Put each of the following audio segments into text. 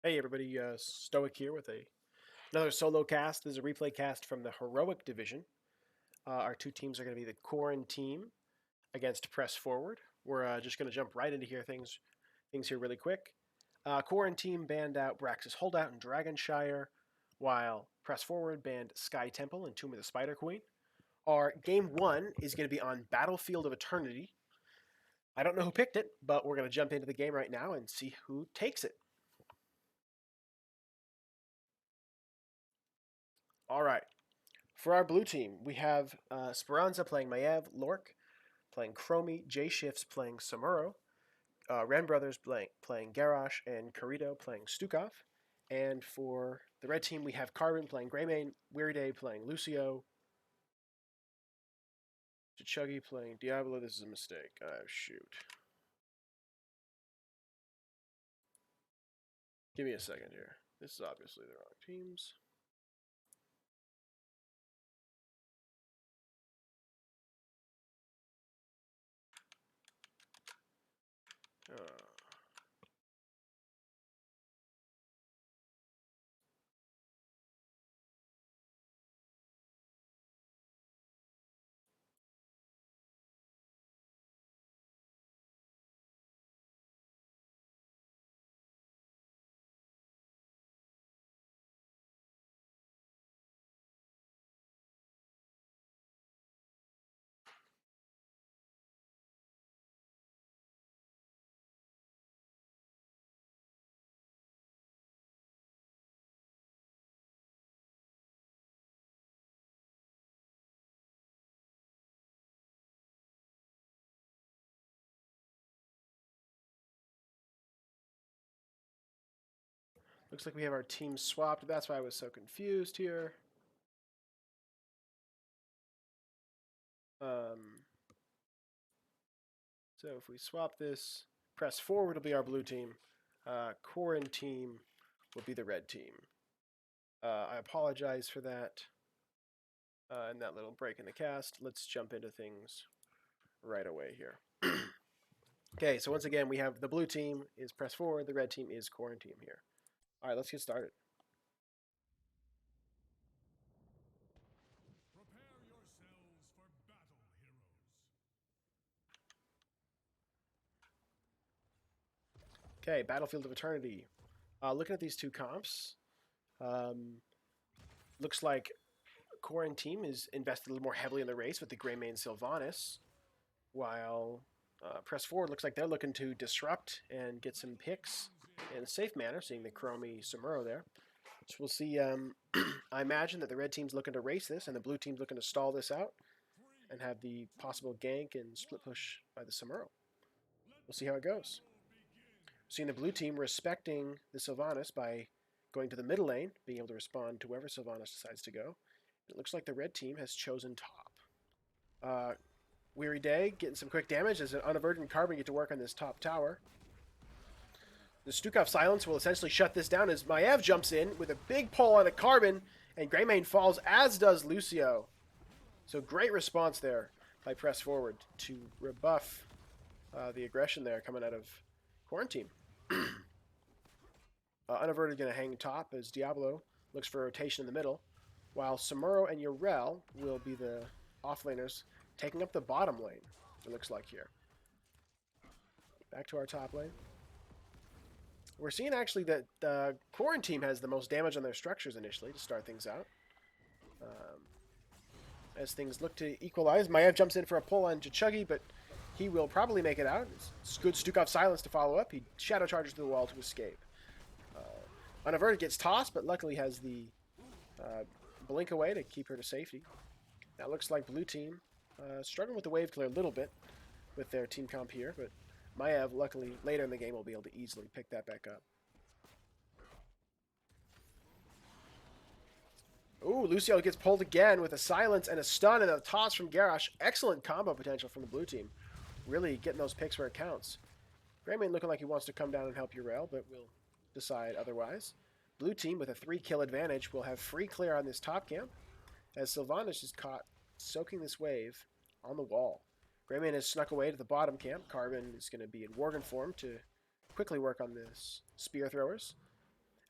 Hey everybody, Stoic here with another solo cast. This is a replay cast from the Heroic Division. Our two teams are going to be the Quaranteam against Press Forward. We're just going to jump right into things here really quick. Quaranteam banned out Brax's Holdout and Dragonshire, while Press Forward banned Sky Temple and Tomb of the Spider Queen. Our game one is going to be on Battlefield of Eternity. I don't know who picked it, but we're going to jump into the game right now and see who takes it. All right. For our blue team, we have Speranza playing Maev, Lork playing Chromie, J Shifts playing Samuro, Ren Brothers playing Garrosh, and Carito playing Stukov. And for the red team, we have Carbon playing Greymane, Weary Day playing Lucio, Chuggy playing Diablo. This is a mistake. Shoot. Give me a second here. This is obviously the wrong teams. Looks like we have our teams swapped. That's why I was so confused here. So if we swap this, Press Forward will be our blue team. Quaranteam will be the red team. I apologize for that and that little break in the cast. Let's jump into things right away here. Okay, so once again, we have the blue team is Press Forward, the red team is Quaranteam here. All right, let's get started. Prepare yourselves for battle, heroes. Okay, Battlefield of Eternity. Looking at these two comps, looks like Quaranteam is invested a little more heavily in the race with the Greymane Sylvanas, while Press Forward looks like they're looking to disrupt and get some picks in a safe manner, seeing the Chromie Samuro there. So we'll see. I imagine that the red team's looking to race this, and the blue team's looking to stall this out and have the possible gank and split push by the Samuro. We'll see how it goes. Seeing the blue team respecting the Sylvanas by going to the middle lane, being able to respond to wherever Sylvanas decides to go. It looks like the red team has chosen top. Weary Day getting some quick damage as an unaverted Carbon get to work on this top tower. The Stukov silence will essentially shut this down as Maev jumps in with a big pull on a Carbon, and Greymane falls, as does Lucio. So great response there by Press Forward to rebuff the aggression there coming out of Quaranteam. Unaverted going to hang top as Diablo looks for a rotation in the middle, while Samuro and Yorel will be the offlaners taking up the bottom lane, it looks like here. Back to our top lane. We're seeing actually that Quaranteam has the most damage on their structures initially to start things out. As things look to equalize, Maev jumps in for a pull on Chuggy, but he will probably make it out. It's good Stukov silence to follow up. He shadow charges through the wall to escape. Unaverted gets tossed, but luckily has the blink away to keep her to safety. Now looks like blue team struggling with the wave clear a little bit with their team comp here, but Maev, luckily, later in the game will be able to easily pick that back up. Ooh, Lucio gets pulled again with a silence and a stun and a toss from Garrosh. Excellent combo potential from the blue team. Really getting those picks where it counts. Greymane looking like he wants to come down and help Yorel, but we'll decide otherwise. Blue team with a 3-kill advantage will have free clear on this top camp, as Sylvanas is caught soaking this wave on the wall. Greymane has snuck away to the bottom camp. Carbon is going to be in Worgen form to quickly work on this spear throwers.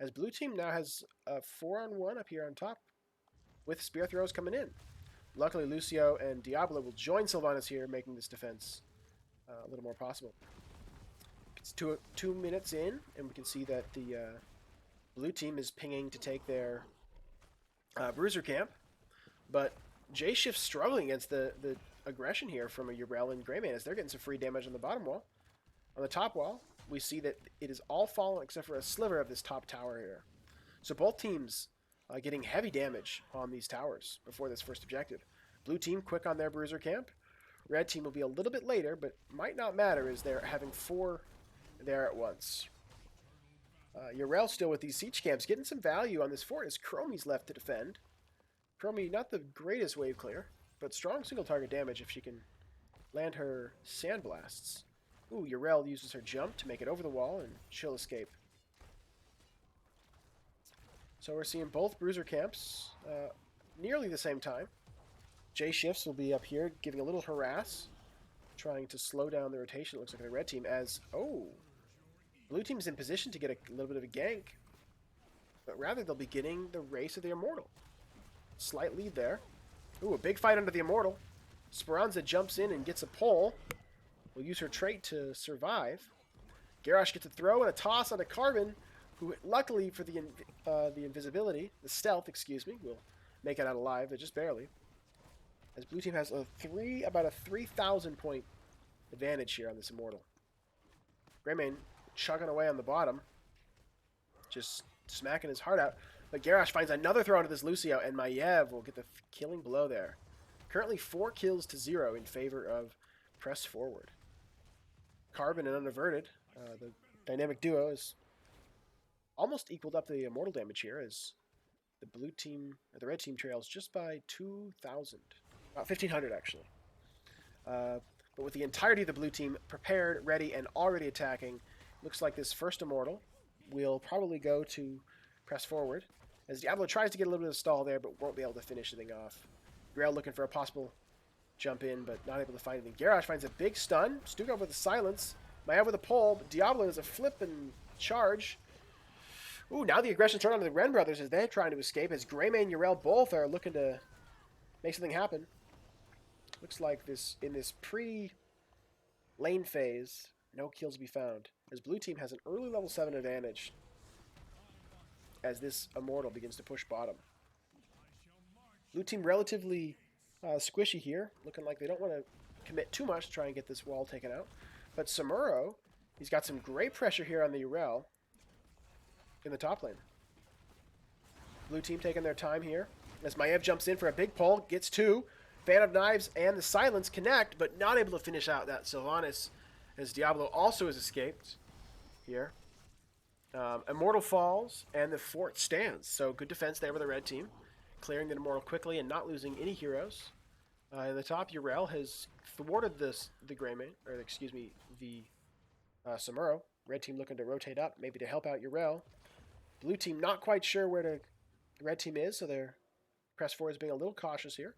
as blue team now has a 4-on-1 up here on top with spear throws coming in. Luckily, Lucio and Diablo will join Sylvanas here, making this defense a little more possible. It's 2 minutes in, and we can see that the blue team is pinging to take their bruiser camp, but J-Shift's struggling against the aggression here from a Yrel and Greymane as they're getting some free damage on the bottom wall. On the top wall, we see that it is all fallen except for a sliver of this top tower here. So both teams getting heavy damage on these towers before this first objective. Blue team quick on their bruiser camp. Red team will be a little bit later, but might not matter as they're having 4 there at once. Yrel still with these siege camps, getting some value on this fort as Chromie's left to defend. Chromie, not the greatest wave clear, but strong single target damage if she can land her sandblasts. Ooh, Yrel uses her jump to make it over the wall, and she'll escape. So we're seeing both bruiser camps nearly the same time. J-Shifts will be up here giving a little harass, trying to slow down the rotation, it looks like, the red team as, blue team's in position to get a little bit of a gank, but rather they'll be getting the race of the Immortal. Slight lead there. Ooh, a big fight under the Immortal. Speranza jumps in and gets a pull. Will use her trait to survive. Garrosh gets a throw and a toss on a Carbon, who luckily for the invisibility, the stealth, excuse me, will make it out alive, but just barely. As blue team has about a 3,000 point advantage here on this Immortal. Greymane chugging away on the bottom, just smacking his heart out. But Garrosh finds another throw into this Lucio, and Maiev will get the killing blow there. Currently 4 kills to 0 in favor of Press Forward. Carbon and Unaverted, the dynamic duo, is almost equaled up the Immortal damage here as the blue team, or the red team, trails just by 2,000. About 1,500 actually. But with the entirety of the blue team prepared, ready, and already attacking, looks like this first Immortal will probably go to Press Forward, as Diablo tries to get a little bit of stall there, but won't be able to finish anything off. Grail looking for a possible jump in, but not able to find anything. Garrosh finds a big stun. Stukov with a silence. Maiev with a pull, but Diablo has a flip and charge. Ooh, now the aggression turned on to the Wren brothers as they're trying to escape, as Greymane and Yrel both are looking to make something happen. Looks like in this pre-lane phase, no kills to be found, as blue team has an early level 7 advantage as this Immortal begins to push bottom. Blue team relatively squishy here, looking like they don't want to commit too much to try and get this wall taken out. But Samuro, he's got some great pressure here on the Yrel in the top lane. Blue team taking their time here as Maiev jumps in for a big pull, gets 2. Fan of Knives and the Silence connect, but not able to finish out that Sylvanas, as Diablo also has escaped here. Immortal falls, and the fort stands. So good defense there by the red team, clearing the Immortal quickly and not losing any heroes. In the top, Yrel has thwarted the Greymane, or excuse me, the Samuro. Red team looking to rotate up, maybe to help out Yrel. Blue team not quite sure where the red team is, so their Press Forward is being a little cautious here.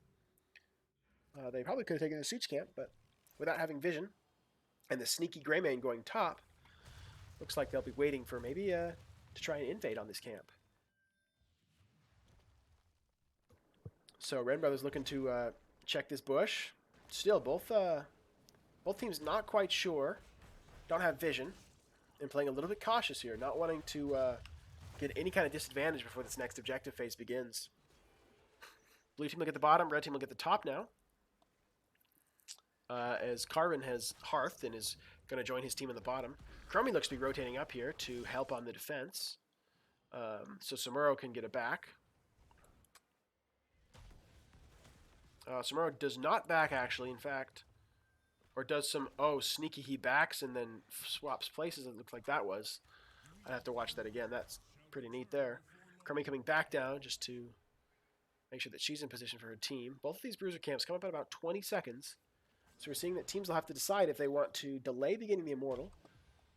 They probably could have taken the siege camp, but without having vision, and the sneaky Greymane going top, looks like they'll be waiting for maybe to try and invade on this camp. So Red Brothers looking to check this bush. Still, both teams not quite sure, don't have vision, and playing a little bit cautious here, not wanting to get any kind of disadvantage before this next objective phase begins. Blue team look at the bottom, red team look at the top now. As Carbon has Hearthed and is going to join his team in the bottom. Chromie looks to be rotating up here to help on the defense. So Samuro can get it back. Samuro does not back, actually, in fact. Or does some, sneaky, he backs and then swaps places, it looked like that was. I'd have to watch that again. That's pretty neat there. Chromie coming back down just to make sure that she's in position for her team. Both of these bruiser camps come up at about 20 seconds. So we're seeing that teams will have to decide if they want to delay beginning the Immortal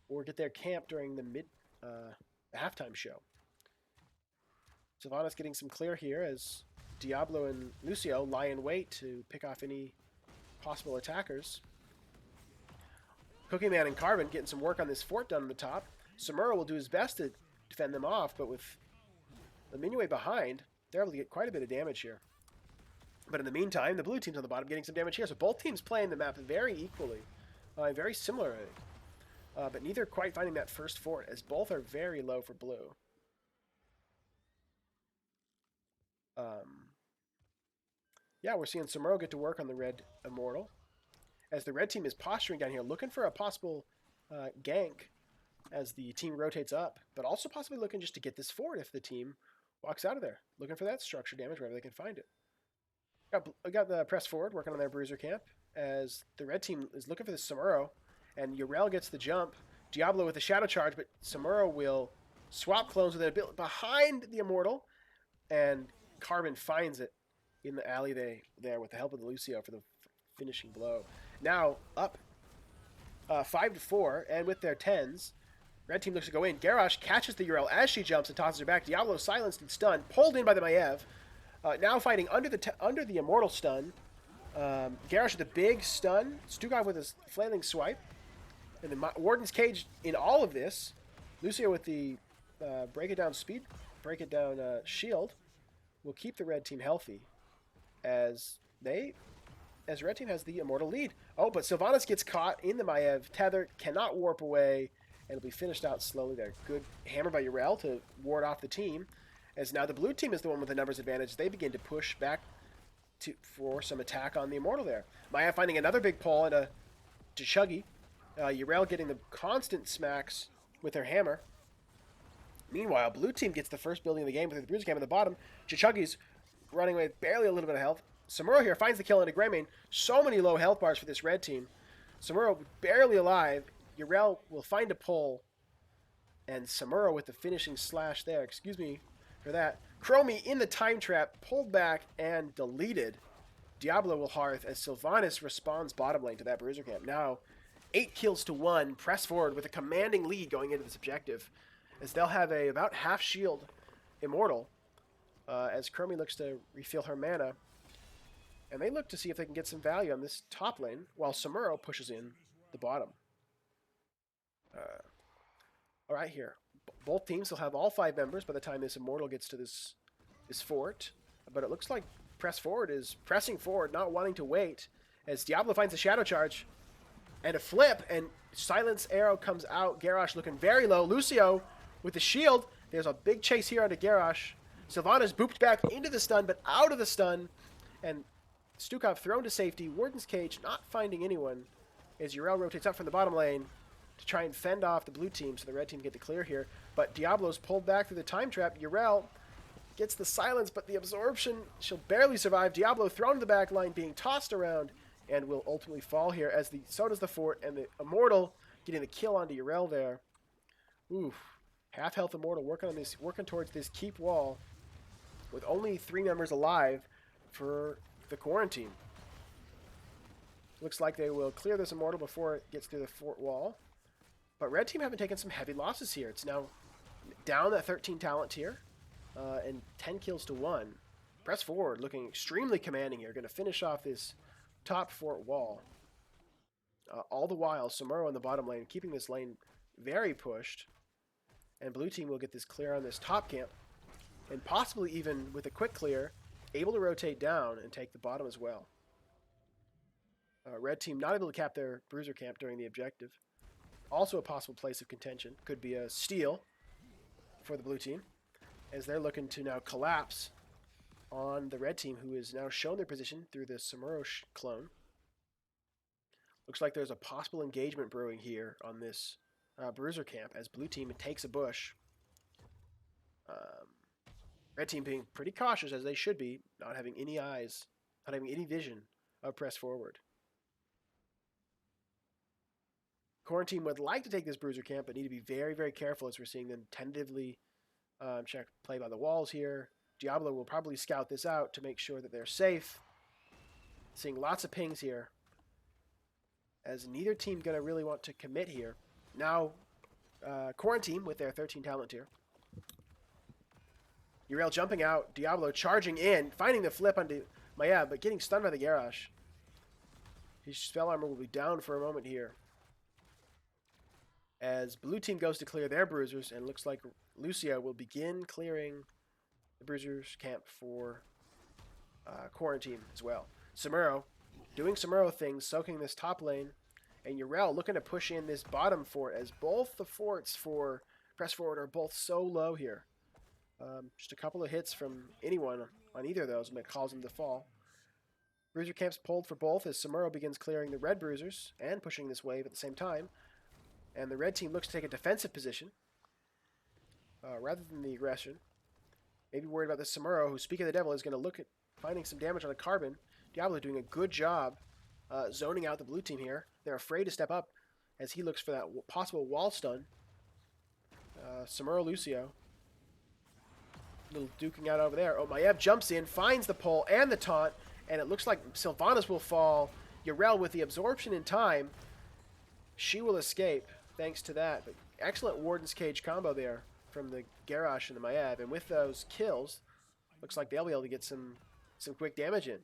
or get their camp during the halftime show. Sylvanas getting some clear here as Diablo and Lucio lie in wait to pick off any possible attackers. Cookie Man and Carbon getting some work on this fort down on the top. Samuro will do his best to defend them off, but with the Minuet behind, they're able to get quite a bit of damage here. But in the meantime, the blue team's on the bottom getting some damage here. So both teams playing the map very equally, very similar, but neither quite finding that first fort, as both are very low for blue. Yeah, we're seeing Samuro get to work on the red Immortal, as the red team is posturing down here, looking for a possible gank as the team rotates up, but also possibly looking just to get this fort if the team walks out of there, looking for that structure damage wherever they can find it. We got the press forward working on their bruiser camp, as the red team is looking for the Samuro, and Yrel gets the jump. Diablo with the shadow charge, but Samuro will swap clones with it behind the Immortal, and Carbon finds it in the alley there with the help of the Lucio for the finishing blow. Now up 5-4, and with their 10s, red team looks to go in. Garrosh catches the Yrel as she jumps and tosses her back. Diablo silenced and stunned, pulled in by the Maiev. Now fighting under the Immortal stun. Garrosh with a big stun. Stukov with his flailing swipe. And the Warden's Cage in all of this. Lucio with the break it down shield will keep the red team healthy, as red team has the Immortal lead. Oh, but Sylvanas gets caught in the Maiev tether, cannot warp away, and it'll be finished out slowly there. Good hammer by Yrel to ward off the team, as now the blue team is the one with the numbers advantage. They begin to push back for some attack on the Immortal there. Maiev finding another big pull and a Chuggy. Yrel getting the constant smacks with her hammer. Meanwhile, blue team gets the first building of the game with the bruiser cam at the bottom. Chichuggy's running away with barely a little bit of health. Samuro here finds the kill into Greymane. So many low health bars for this red team. Samuro barely alive. Yrel will find a pull. And Samuro with the finishing slash there. Excuse me for that. Chromie in the time trap, pulled back and deleted. Diablo will hearth as Sylvanas responds bottom lane to that bruiser camp. Now, 8 kills to 1. Press forward with a commanding lead going into this objective, as they'll have a about half shield Immortal, as Chromie looks to refill her mana. And they look to see if they can get some value on this top lane, while Samuro pushes in the bottom. All right, here. Both teams will have all 5 members by the time this Immortal gets to this fort. But it looks like Press Forward is pressing forward, not wanting to wait, as Diablo finds a shadow charge and a flip, and Silence Arrow comes out. Garrosh looking very low. Lucio with the shield. There's a big chase here onto Garrosh. Sylvanas booped back into the stun, but out of the stun. And Stukov thrown to safety. Warden's Cage not finding anyone, as Yrel rotates up from the bottom lane to try and fend off the blue team so the red team get the clear here. But Diablo's pulled back through the time trap. Yrel gets the silence, but the absorption, she'll barely survive. Diablo thrown to the back line, being tossed around, and will ultimately fall here, as so does the fort, and the Immortal getting the kill onto Yrel there. Oof. Half health Immortal working towards this keep wall with only 3 members alive for the Quaranteam. Looks like they will clear this Immortal before it gets through the fort wall. But red team have been taking some heavy losses here. It's now down at 13 talent tier, and 10 kills to 1. Press Forward looking extremely commanding here. Going to finish off this top fort wall. All the while, Samuro in the bottom lane, keeping this lane very pushed. And blue team will get this clear on this top camp, and possibly even with a quick clear, able to rotate down and take the bottom as well. Red team not able to cap their bruiser camp during the objective. Also a possible place of contention. Could be a steal for the blue team, as they're looking to now collapse on the red team, who has now shown their position through the Samuro clone. Looks like there's a possible engagement brewing here on this bruiser camp, as blue team takes a bush. Red team being pretty cautious, as they should be, not having any eyes, not having any vision of Press Forward. Quaranteam would like to take this bruiser camp, but need to be very, very careful, as we're seeing them tentatively check play by the walls here. Diablo will probably scout this out to make sure that they're safe. Seeing lots of pings here, as neither team going to really want to commit here. Now, Quaranteam with their 13 talent tier. Yrel jumping out. Diablo charging in, finding the flip onto Maiev, but getting stunned by the Garrosh. His spell armor will be down for a moment here, as blue team goes to clear their bruisers, and looks like Lucio will begin clearing the Bruiser's camp for Quaranteam as well. Samuro doing Samuro things, soaking this top lane, and Yrel looking to push in this bottom fort as both the forts for press forward are both so low here. Just a couple of hits from anyone on either of those and it calls them to fall. Bruiser camps pulled for both as Samuro begins clearing the red bruisers and pushing this wave at the same time. And the red team looks to take a defensive position rather than the aggression. Maybe worried about the Samuro, who, speaking of the devil, is going to look at finding some damage on a carbon. Diablo doing a good job zoning out the blue team here. They're afraid to step up as he looks for that possible wall stun. Samuro Lucio. Little duking out over there. Oh, Maiev jumps in, finds the pull and the taunt, and it looks like Sylvanas will fall. Yrel with the absorption in time. She will escape thanks to that. But excellent Warden's Cage combo there from the Garrosh and the Maiev. And with those kills, looks like they'll be able to get some quick damage in.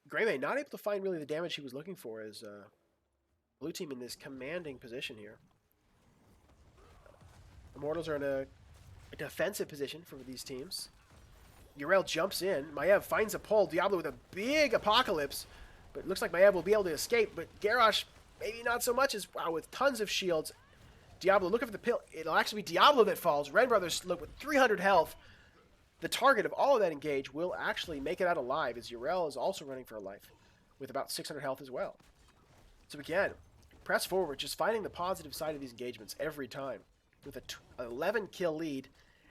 Greymane not able to find really the damage he was looking for as blue team in this commanding position here. Immortals are in a defensive position for these teams. Yrel jumps in. Maiev finds a pull. Diablo with a big apocalypse. But it looks like Maiev will be able to escape. But Garrosh, maybe not so much as wow, with tons of shields. Diablo looking for the pill. It'll actually be Diablo that falls. Red Brothers look with 300 health. The target of all of that engage will actually make it out alive as Yrel is also running for a life with about 600 health as well. So again, press forward, just finding the positive side of these engagements every time. With an 11 kill lead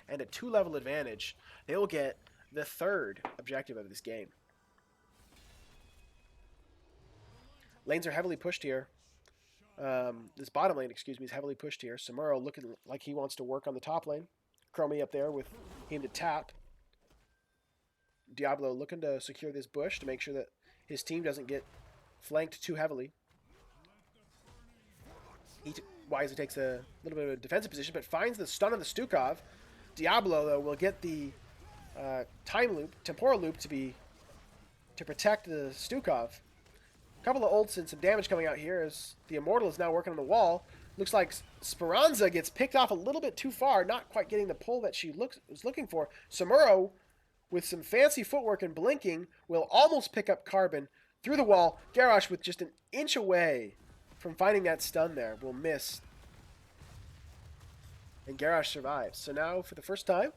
and a 2-level advantage, they will get the third objective of this game. Lanes are heavily pushed here. This bottom lane, is heavily pushed here. Samuro looking like he wants to work on the top lane. Chromie up there with him to tap. Diablo looking to secure this bush to make sure that his team doesn't get flanked too heavily. He wisely takes a little bit of a defensive position, but finds the stun on the Stukov. Diablo, though, will get the temporal loop to protect the Stukov. A couple of ults and some damage coming out here as the Immortal is now working on the wall. Looks like Speranza gets picked off a little bit too far, not quite getting the pull that she was looking for. Samuro, with some fancy footwork and blinking, will almost pick up Carbon through the wall. Garrosh, with just an inch away from finding that stun there, will miss. And Garrosh survives. So now, for the first time,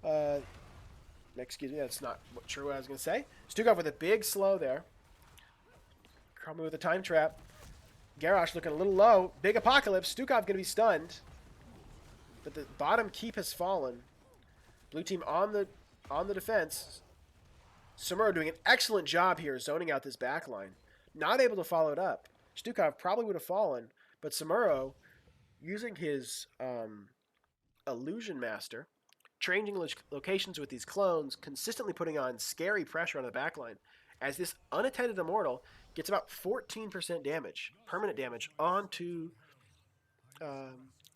that's not true what I was going to say. Stukov with a big slow there. Chromie with a time trap. Garrosh looking a little low. Big apocalypse. Stukov going to be stunned. But the bottom keep has fallen. Blue team on the defense. Samuro doing an excellent job here zoning out this back line. Not able to follow it up. Stukov probably would have fallen, but Samuro, using his Illusion Master, changing locations with these clones, consistently putting on scary pressure on the backline, as this unattended Immortal gets about 14% damage, permanent damage, onto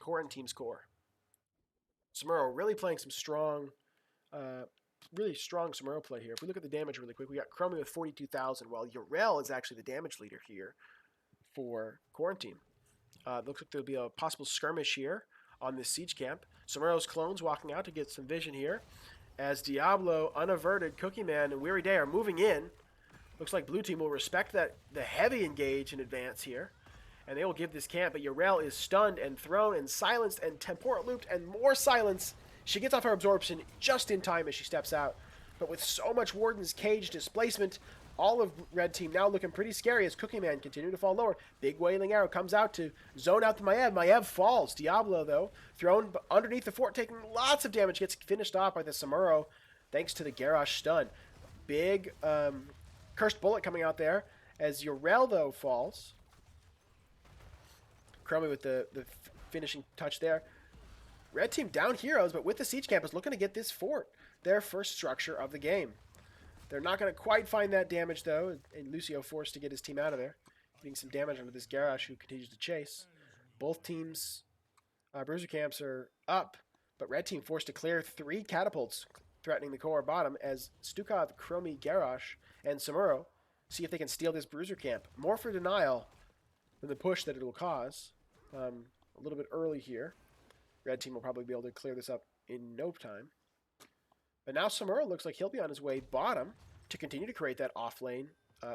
Quaranteam's core. Samuro really playing some strong, really strong Samuro play here. If we look at the damage really quick, we got Chromie with 42,000, while Yrel is actually the damage leader here for Quaranteam. Looks like there'll be a possible skirmish here on this siege camp. Samuro's clones walking out to get some vision here. As Diablo, Unaverted, Cookie Man, and Weary Day are moving in. Looks like blue team will respect the heavy engage in advance here. And they will give this camp, but Yrel is stunned and thrown and silenced and temporal looped and more silence. She gets off her absorption just in time as she steps out. But with so much Warden's Cage displacement, all of red team now looking pretty scary as Cookie Man continue to fall lower. Big Wailing Arrow comes out to zone out the Maiev. Maiev falls. Diablo, though, thrown underneath the fort, taking lots of damage, gets finished off by the Samuro thanks to the Garrosh stun. Big Cursed Bullet coming out there as Yrel, though, falls. Chromie with the finishing touch there. Red team down heroes, but with the siege camp is looking to get this fort, their first structure of the game. They're not going to quite find that damage, though, and Lucio forced to get his team out of there, getting some damage onto this Garrosh, who continues to chase. Both teams' bruiser camps are up, but red team forced to clear 3 catapults, threatening the core bottom, as Stukov, Chromie, Garrosh, and Samuro see if they can steal this bruiser camp. More for denial than the push that it will cause. a little bit early here. Red team will probably be able to clear this up in no time. But now Samuro looks like he'll be on his way bottom to continue to create that off lane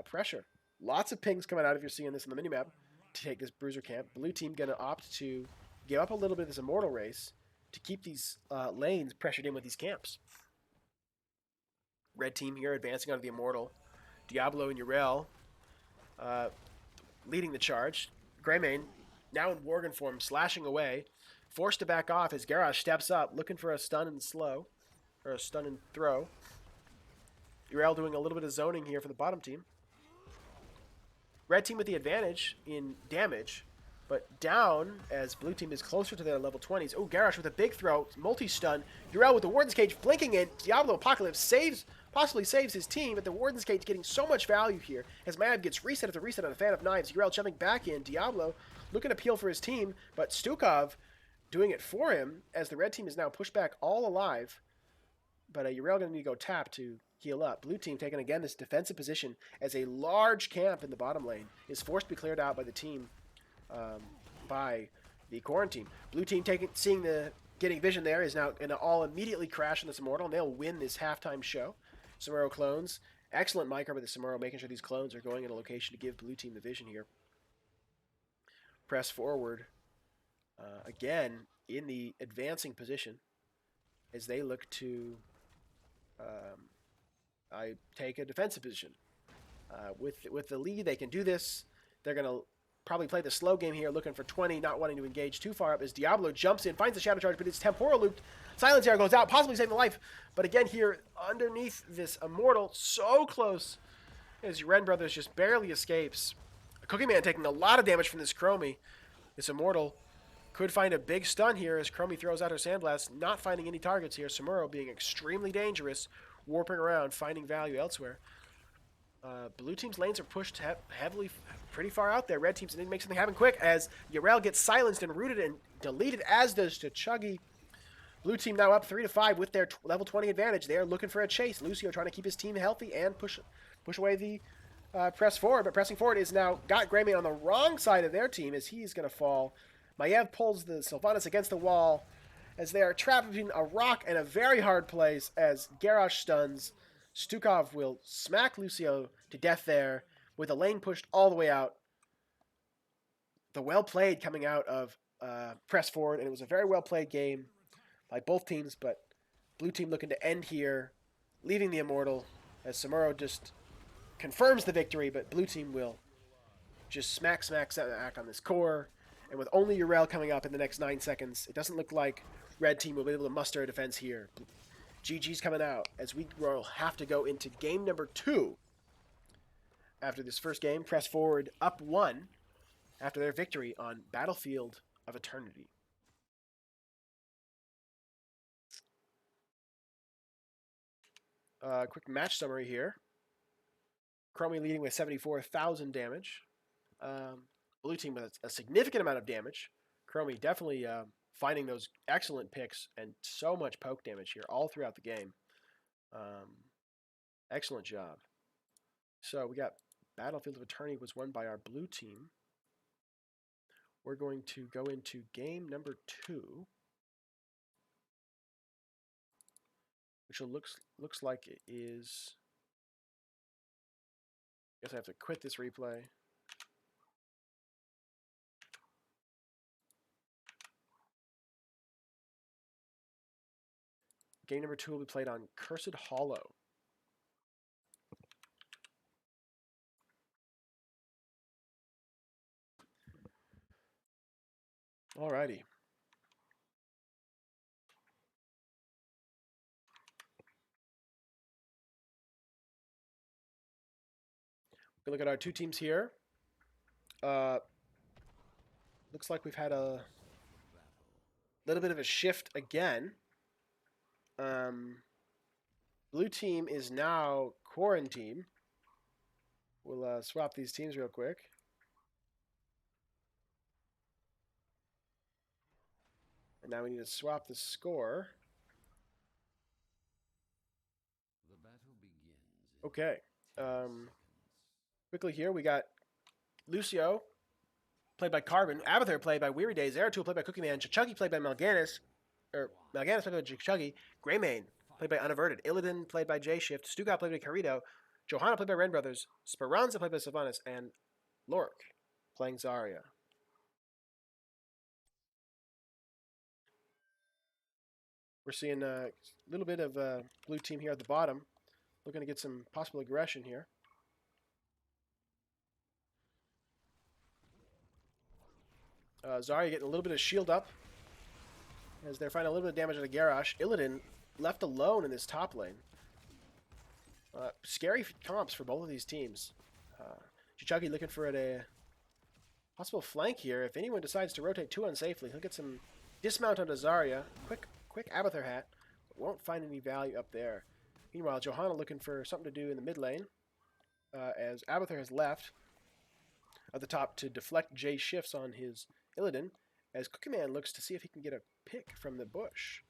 pressure. Lots of pings coming out if you're seeing this on the minimap to take this bruiser camp. Blue team going to opt to give up a little bit of this immortal race to keep these lanes pressured in with these camps. Red team here advancing onto the immortal. Diablo and Yrel leading the charge. Greymane now in Worgen form, slashing away, forced to back off as Garrosh steps up, looking for a stun and slow, or a stun and throw. Yrel doing a little bit of zoning here for the bottom team. Red team with the advantage in damage, but down as blue team is closer to their level 20s. Oh, Garrosh with a big throw, multi-stun. Yrel with the Warden's Cage blinking in. Diablo Apocalypse possibly saves his team, but the Warden's Cage getting so much value here as Mab gets reset after reset on a Fan of Knives. Yrel jumping back in. Diablo looking to peel for his team, but Stukov doing it for him as the red team is now pushed back all alive. But Yrel going to need to go tap to heal up. Blue team taking again this defensive position as a large camp in the bottom lane is forced to be cleared out by the team, by the Quaranteam. Blue team getting vision there is now going to all immediately crash on this Immortal, and they'll win this halftime show. Samuro clones. Excellent micro by the Samuro, making sure these clones are going in a location to give blue team the vision here. Press forward. Again, in the advancing position as they look to I take a defensive position. With the lead, they can do this. They're going to probably play the slow game here, looking for 20, not wanting to engage too far up as Diablo jumps in, finds the Shadow Charge, but it's temporal looped. Silence Arrow goes out, possibly saving the life. But again here, underneath this Immortal, so close as Ren Brothers just barely escapes. Cookie Man taking a lot of damage from this Chromie. This Immortal could find a big stun here as Chromie throws out her Sandblast, not finding any targets here. Samuro being extremely dangerous, warping around, finding value elsewhere. Blue team's lanes are pushed heavily, pretty far out there. Red team's need to make something happen quick as Yrel gets silenced and rooted and deleted, as does Chuggy. Blue team now up 3-5 with their level 20 advantage. They are looking for a chase. Lucio trying to keep his team healthy and push away the press forward. But pressing forward is now got Greymane on the wrong side of their team as he's going to fall. Maiev pulls the Sylvanas against the wall as they are trapped between a rock and a very hard place as Garrosh stuns. Stukov will smack Lucio to death there with the lane pushed all the way out. The well played coming out of press forward, and it was a very well played game by both teams, but blue team looking to end here, leaving the Immortal as Samuro just confirms the victory, but blue team will just smack on this core. And with only Yrel coming up in the next 9 seconds, it doesn't look like red team will be able to muster a defense here. GG's coming out as we will have to go into game number 2. After this first game, press forward up 1 after their victory on Battlefield of Eternity. Quick match summary here. Chromie leading with 74,000 damage. Blue team with a significant amount of damage. Chromie definitely finding those excellent picks and so much poke damage here all throughout the game. Excellent job. So we got Battlefield of Eternity was won by our blue team. We're going to go into game number 2, which looks like it is. I guess I have to quit this replay. Game number 2 will be played on Cursed Hollow. Alrighty. We look at our two teams here. Looks like we've had a little bit of a shift again. Blue team is now Quaranteam. We'll swap these teams real quick. And now we need to swap the score. The battle begins. Okay. Quickly here, we got Lucio played by Carbon. Abathur, played by Weary Days. Zeratul, played by Cookie Man. Chucky, played by Mal'Ganis. Or Mal'Ganis, played by Chucky. Greymane, played by Unaverted. Illidan, played by J Shift. Stuka, played by Carito. Johanna, played by Ren Brothers. Speranza, played by Sylvanas. And Lork, playing Zarya. We're seeing a little bit of blue team here at the bottom. Looking to get some possible aggression here. Zarya getting a little bit of shield up as they're finding a little bit of damage on the Garrosh. Illidan left alone in this top lane. Scary comps for both of these teams. Chichagi looking for a possible flank here. If anyone decides to rotate too unsafely, he'll get some dismount onto Zarya. Quick Abathur hat. Won't find any value up there. Meanwhile, Johanna looking for something to do in the mid lane. As Abathur has left at the top to deflect J shifts on his Illidan, as Cookie Man looks to see if he can get a pick from the bush.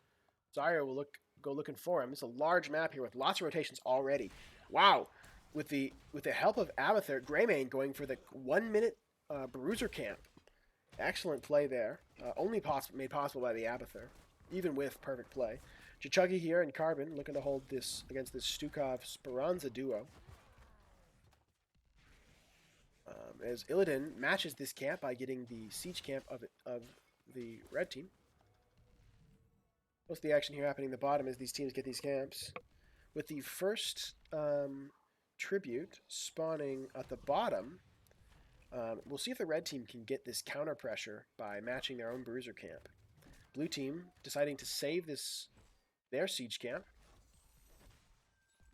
Zarya will go looking for him. It's a large map here with lots of rotations already. Wow! With the help of Abathur, Greymane going for the 1 minute Bruiser camp. Excellent play there. Only made possible by the Abathur, even with perfect play. Chichagi here and Carbon looking to hold this against this Stukov-Speranza duo. As Illidan matches this camp by getting the siege camp of the red team. Most of the action here happening at the bottom as these teams get these camps. With the first tribute spawning at the bottom, we'll see if the red team can get this counter pressure by matching their own bruiser camp. Blue team deciding to save their siege camp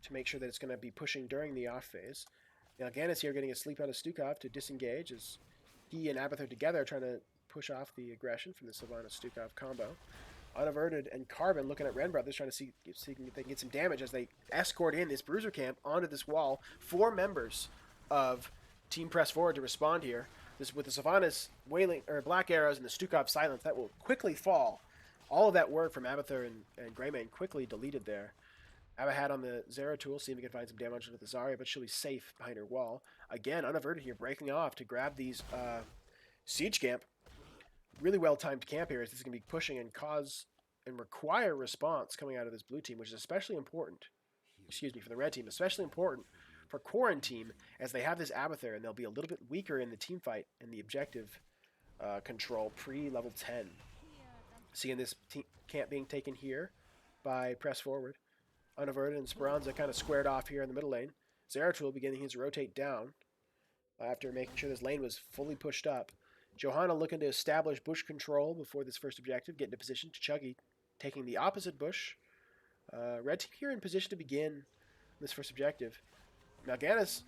to make sure that it's going to be pushing during the off phase. Mal'Ganis here getting a sleep out of Stukov to disengage as he and Abathur together are trying to push off the aggression from the Sylvanas-Stukov combo. Unaverted and Carbon looking at Ren Brothers trying to see if they can get some damage as they escort in this bruiser camp onto this wall. 4 members of Team Press Forward to respond here. This with the Sylvanas wailing or black arrows and the Stukov silence that will quickly fall. All of that work from Abathur and Greymane quickly deleted there. Abahat on the Zeratul, see if he can find some damage with the Zarya, but she'll be safe behind her wall. Again, Unaverted here breaking off to grab these siege camp. Really well-timed camp here as this is going to be pushing and cause and require response coming out of this blue team, which is especially important, for the red team, especially important for Quaranteam as they have this Abathur and they'll be a little bit weaker in the team fight and the objective control pre-level 10. Seeing this camp being taken here by Press Forward. Unaverted and Speranza kind of squared off here in the middle lane. Zeratul beginning his rotate down after making sure this lane was fully pushed up. Johanna looking to establish bush control before this first objective, get into position. Chuggy taking the opposite bush. Red team here in position to begin this first objective. Mal'Ganis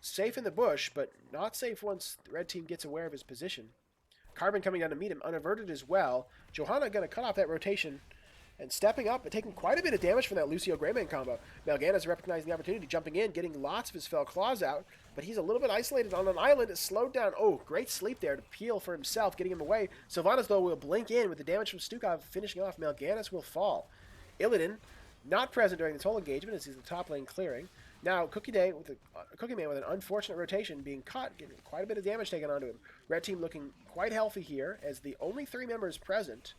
safe in the bush, but not safe once the red team gets aware of his position. Carbon coming down to meet him, Unaverted as well. Johanna going to cut off that rotation and stepping up and taking quite a bit of damage from that Lucio Greymane combo. Mal'Ganis recognizing the opportunity, jumping in, getting lots of his fell claws out, but he's a little bit isolated on an island. It's slowed down. Oh, great sleep there to peel for himself, getting him away. Sylvanas, though, will blink in with the damage from Stukov finishing off. Mal'Ganis will fall. Illidan, not present during this whole engagement as he's the top lane clearing. Now, Cookie Man with an unfortunate rotation being caught, getting quite a bit of damage taken onto him. Red team looking quite healthy here as the only 3 members present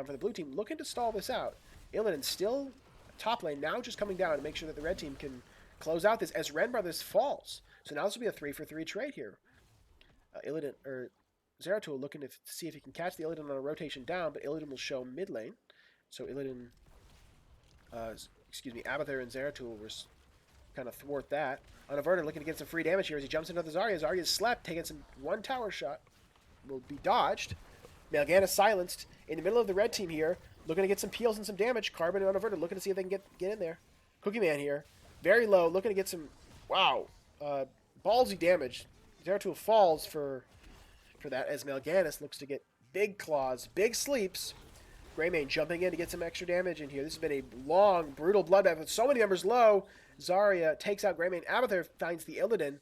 for the blue team looking to stall this out. Illidan still top lane, now just coming down to make sure that the red team can close out this as Ren Brothers falls. So now this will be a 3-for-3 trade here. Illidan, or Zeratul looking to see if he can catch the Illidan on a rotation down, but Illidan will show mid lane. So Illidan, Abathur and Zeratul will kind of thwart that. Unaverted looking to get some free damage here as he jumps into the Zarya. Zarya's slept, taking some 1 tower shot. Will be dodged. Mal'Ganis silenced in the middle of the red team here, looking to get some peels and some damage. Carbon and Unaverted looking to see if they can get in there. Cookie Man here, very low, looking to get some, ballsy damage. Zeratul falls for that as Mal'Ganis looks to get big claws, big sleeps. Greymane jumping in to get some extra damage in here. This has been a long, brutal bloodbath with so many members low. Zarya takes out Greymane. Abathur finds the Illidan,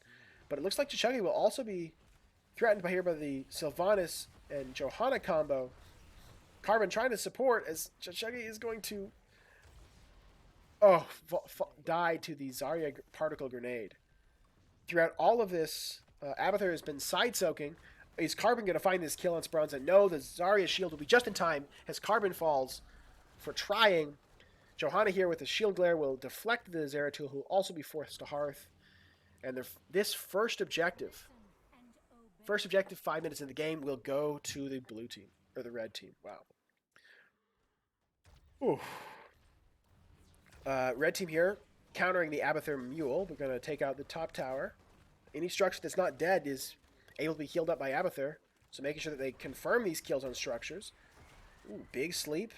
but it looks like Chichagi will also be threatened by the Sylvanas and Johanna combo. Carbon trying to support as Chichagi is going to die to the Zarya particle grenade. Throughout all of this, Abathur has been side soaking. Is Carbon going to find this kill on Speranza? No, the Zarya shield will be just in time as Carbon falls for trying. Johanna here with the shield glare will deflect the Zeratul, who will also be forced to Hearth. And this first objective 5 minutes in the game, will go to the blue team, or the red team. Wow. Ooh. Red team here, countering the Abathur Mule. We're going to take out the top tower. Any structure that's not dead is able to be healed up by Abathur. So making sure that they confirm these kills on structures. Ooh, big sleep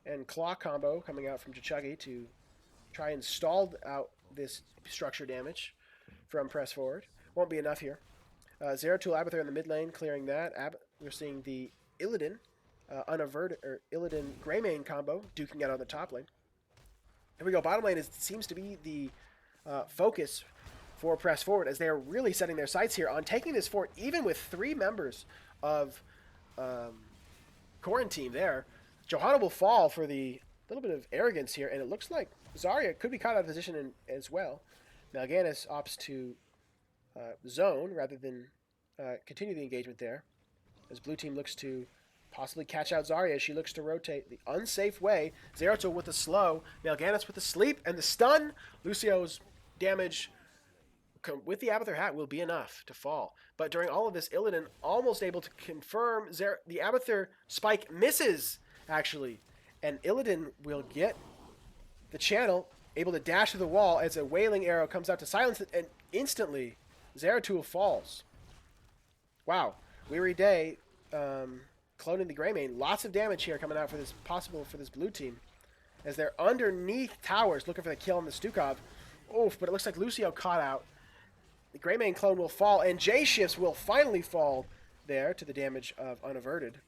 and claw combo coming out from Chichuggy to try and stall out this structure damage from press forward. Won't be enough here. Zeratul Abathur in the mid lane, clearing that. We're seeing the Illidan unaverted, or Illidan Greymane combo duking out on the top lane. Here we go. Bottom lane seems to be the focus for press forward, as they are really setting their sights here on taking this fort, even with 3 members of Quaranteam there. Johanna will fall for the little bit of arrogance here, and it looks like Zarya could be caught out of position as well. Mal'Ganis opts to zone rather than continue the engagement there, as blue team looks to possibly catch out Zarya as she looks to rotate the unsafe way. Zeratul with the slow, Mal'Ganis with the sleep, and the stun. Lucio's damage with the Abathur hat will be enough to fall. But during all of this, Illidan almost able to confirm the Abathur spike misses, actually. And Illidan will get the channel, able to dash to the wall as a wailing arrow comes out to silence it, and instantly Zeratul falls. Wow. Weary Day cloning the Greymane. Lots of damage here coming out for this blue team, as they're underneath towers looking for the kill on the Stukov. Oof, but it looks like Lucio caught out. The Greymane clone will fall, and J-Shifts will finally fall there to the damage of Unaverted.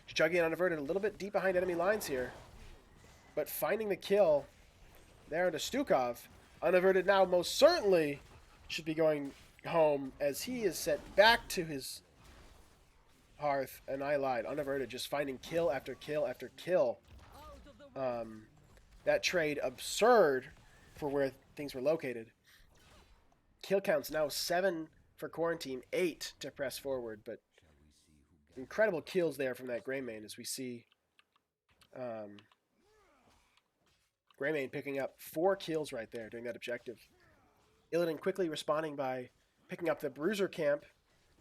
Chichuggy and Unaverted a little bit deep behind enemy lines here, but finding the kill there into Stukov. Unaverted now most certainly should be going home, as he is sent back to his hearth, and I lied. Unaverted just finding kill after kill after kill. That trade absurd for where things were located. Kill counts now 7 for Quaranteam, 8 to press forward, but incredible kills there from that Greymane, as we see Greymane picking up 4 kills right there during that objective. Illidan quickly responding by picking up the Bruiser camp.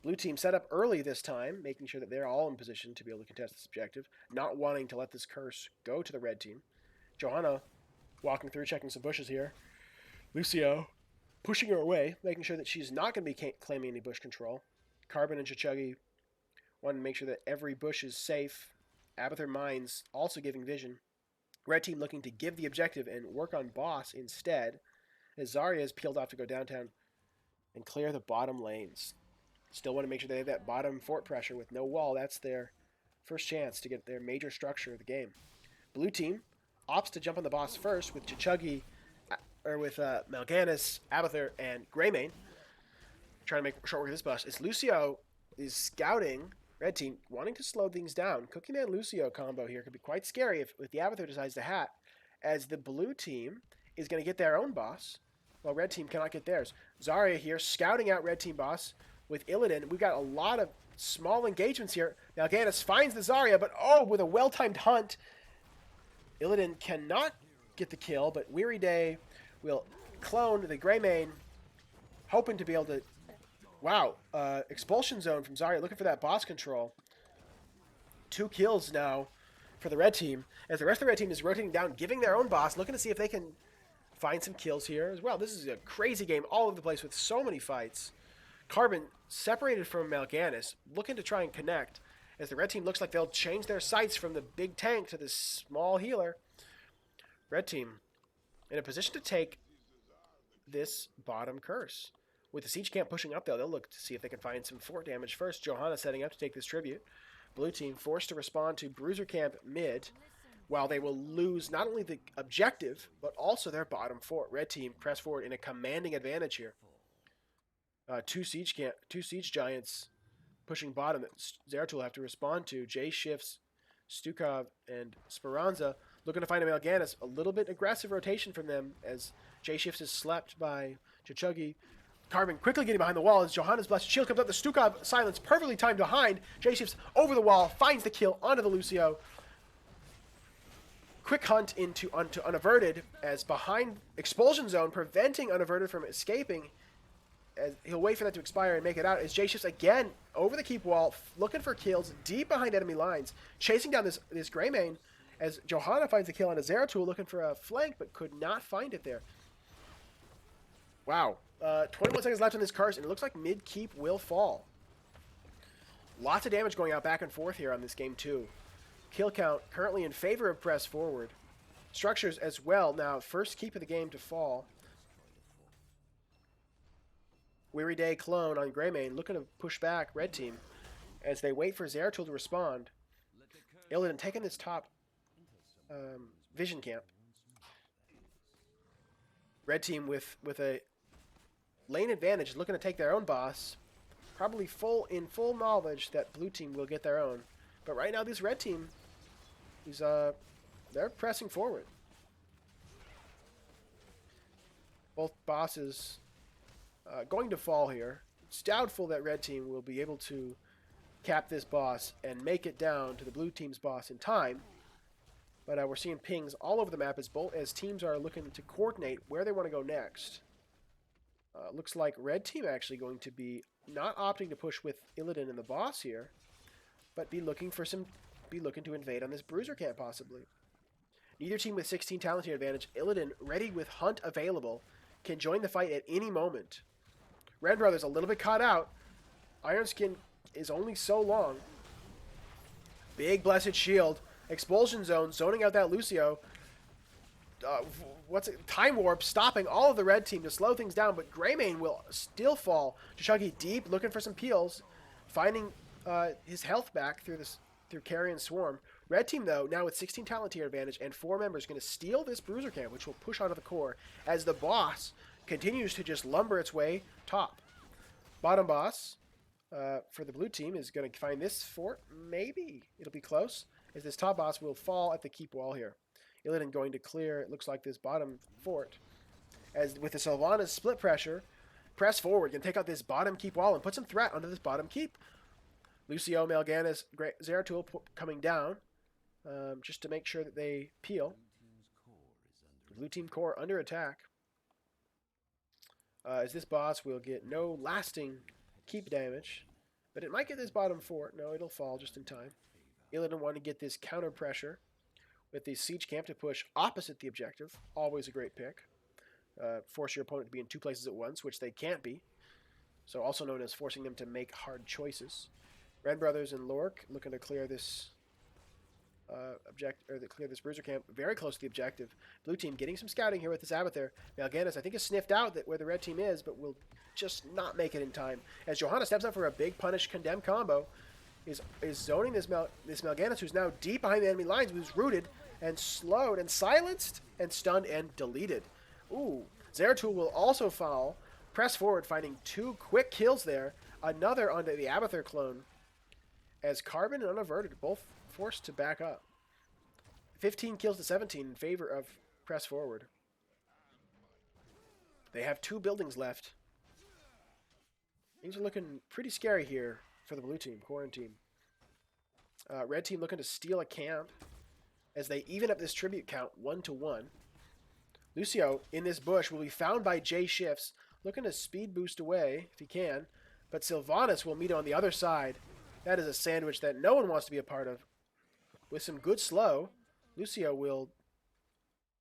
Blue team set up early this time, making sure that they're all in position to be able to contest this objective, not wanting to let this curse go to the red team. Johanna walking through, checking some bushes here. Lucio pushing her away, making sure that she's not going to be claiming any bush control. Carbon and Chichuggy wanting to make sure that every bush is safe. Abathur Mines also giving vision. Red team looking to give the objective and work on boss instead, as Zarya is peeled off to go downtown and clear the bottom lanes. Still want to make sure they have that bottom fort pressure with no wall. That's their first chance to get their major structure of the game. Blue team opts to jump on the boss first with Chichuggy, or with Mal'Ganis, Abathur, and Greymane. Trying to make short work of this boss. As Lucio is scouting red team, wanting to slow things down. Cookie Man Lucio combo here could be quite scary if the Abathur decides to hat, as the blue team is going to get their own boss, while red team cannot get theirs. Zarya here scouting out red team boss with Illidan. We've got a lot of small engagements here. Mal'Ganis finds the Zarya, but with a well-timed hunt, Illidan cannot get the kill, but Weary Day will clone the Greymane, hoping to be able to... Wow, expulsion zone from Zarya, looking for that boss control. 2 kills now for the red team, as the rest of the red team is rotating down, giving their own boss, looking to see if they can find some kills here as well. This is a crazy game all over the place with so many fights. Carbon separated from Mal'Ganis, looking to try and connect, as the red team looks like they'll change their sights from the big tank to this small healer. Red team in a position to take this bottom curse. With the siege camp pushing up, though, they'll look to see if they can find some fort damage first. Johanna setting up to take this tribute. Blue team forced to respond to Bruiser camp mid, while they will lose not only the objective, but also their bottom fort. Red team press forward in a commanding advantage here. 2 siege giants pushing bottom that Zeratul will have to respond to. J-Shifts, Stukov, and Speranza looking to find a Mal'Ganis. A little bit aggressive rotation from them, as J-Shifts is slept by Chichuggy. Carbon quickly getting behind the wall as Johanna's blessed shield comes up. The Stukov silence perfectly timed behind. Jay shifts over the wall, finds the kill onto the Lucio. Quick hunt onto Unaverted as behind expulsion zone, preventing Unaverted from escaping. As he'll wait for that to expire and make it out. As Jay shifts again over the keep wall, looking for kills deep behind enemy lines, chasing down this Greymane. As Johanna finds a kill on a Zeratul, looking for a flank, but could not find it there. Wow. 21 seconds left on this Karst, and it looks like mid-keep will fall. Lots of damage going out back and forth here on this game, too. Kill count currently in favor of press forward. Structures as well. Now, first keep of the game to fall. Weary Day clone on Greymane looking to push back Red Team as they wait for Zeratul to respond. Illidan taking this top vision camp. Red Team with a lane advantage, looking to take their own boss. Probably in full knowledge that Blue Team will get their own. But right now, this Red Team is they're pressing forward. Both bosses going to fall here. It's doubtful that Red Team will be able to cap this boss and make it down to the Blue Team's boss in time. But we're seeing pings all over the map as teams are looking to coordinate where they want to go next. Looks like Red Team actually going to be not opting to push with Illidan in the boss here, but be looking to invade on this Bruiser camp possibly. Neither team with 16 talent tier advantage. Illidan ready with Hunt available, can join the fight at any moment. Red Brothers a little bit caught out. Iron Skin is only so long. Big Blessed Shield. Expulsion Zone, zoning out that Lucio. Time Warp, stopping all of the Red Team to slow things down, but Greymane will still fall. Chuggy deep, looking for some peels. Finding his health back through Carrion Swarm. Red Team, though, now with 16 talent tier advantage and 4 members, going to steal this Bruiser camp, which will push onto the core as the boss continues to just lumber its way top. Bottom boss for the Blue Team is going to find this fort. Maybe it'll be close, as this top boss will fall at the keep wall here. Illidan going to clear, it looks like, this bottom fort. As with the Sylvanas split pressure, press forward, can take out this bottom keep wall and put some threat onto this bottom keep. Lucio, Mal'Ganis, Zeratul coming down just to make sure that they peel. Blue Team core under attack. As this boss will get no lasting keep damage, but it might get this bottom fort. No, it'll fall just in time. Illidan want to get this counter pressure with the siege camp to push opposite the objective. Always a great pick. Force your opponent to be in 2 places at once, which they can't be. So also known as forcing them to make hard choices. Red Brothers and Lork looking to clear this clear this Bruiser camp very close to the objective. Blue Team getting some scouting here with this Abathur. Mal'Ganis, I think, has sniffed out where the Red Team is, but will just not make it in time. As Johanna steps up for a big punish condemn combo, is zoning this Mal'Ganis, who's now deep behind the enemy lines, who's rooted and slowed and silenced and stunned and deleted. Ooh, Zeratul will also fall. Press forward, finding 2 quick kills there. Another onto the Abathur clone. As Carbon and Unaverted both forced to back up. 15 kills to 17 in favor of press forward. They have 2 buildings left. Things are looking pretty scary here for the Blue Team, Quaranteam. Red Team looking to steal a camp as they even up this tribute count 1-1. Lucio in this bush will be found by J Shifts, looking to speed boost away if he can, but Sylvanas will meet on the other side. That is a sandwich that no one wants to be a part of. With some good slow, Lucio will...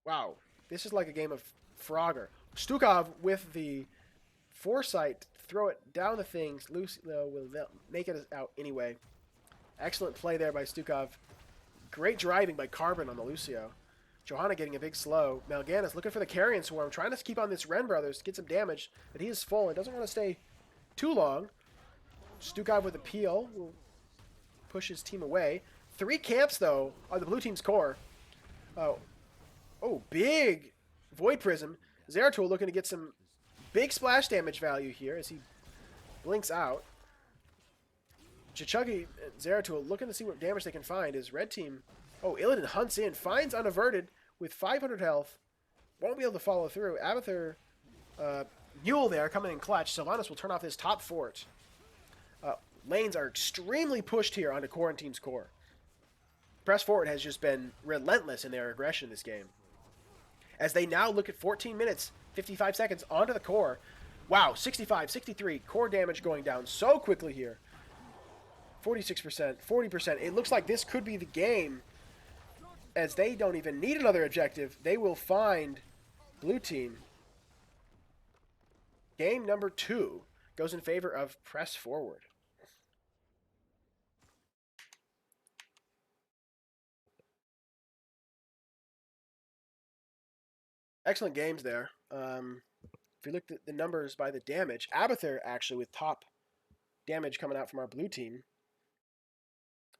Wow, this is like a game of Frogger. Stukov with the foresight, throw it down the things. Lucio will make it out anyway. Excellent play there by Stukov. Great driving by Carbon on the Lucio. Johanna getting a big slow. Mal'Ganis looking for the Carrion Swarm, trying to keep on this Ren Brothers to get some damage, but he is full and doesn't want to stay too long. Stukov with a peel will push his team away. 3 camps, though, on the Blue Team's core. Oh, big Void Prism. Zeratul looking to get some big splash damage value here as he blinks out. Chichuggy and Zeratul looking to see what damage they can find as Red Team... Oh, Illidan hunts in, finds Unaverted with 500 health. Won't be able to follow through. Abathur Yule there coming in clutch. Sylvanas will turn off his top fort. Uh, Lanes are extremely pushed here onto Quaranteam's core. Press Forward has just been relentless in their aggression in this game. As they now look at 14 minutes, 55 seconds onto the core. Wow, 65, 63, core damage going down so quickly here. 46%, 40%. It looks like this could be the game, as they don't even need another objective. They will find blue team. Game number 2 goes in favor of Press Forward. Excellent games there. If you look at the numbers by the damage, Abathur actually with top damage coming out from our blue team.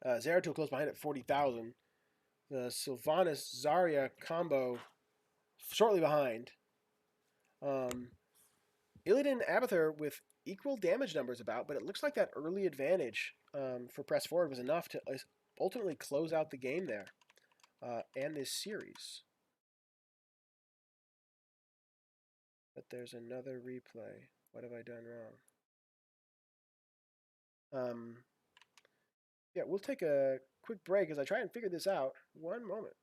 Zeratul close behind at 40,000. The Sylvanas Zarya combo shortly behind. Illidan Abathur with equal damage numbers about, but it looks like that early advantage for Press Forward was enough to ultimately close out the game there and this series. But there's another replay. What have I done wrong? Yeah, we'll take a quick break as I try and figure this out. One moment.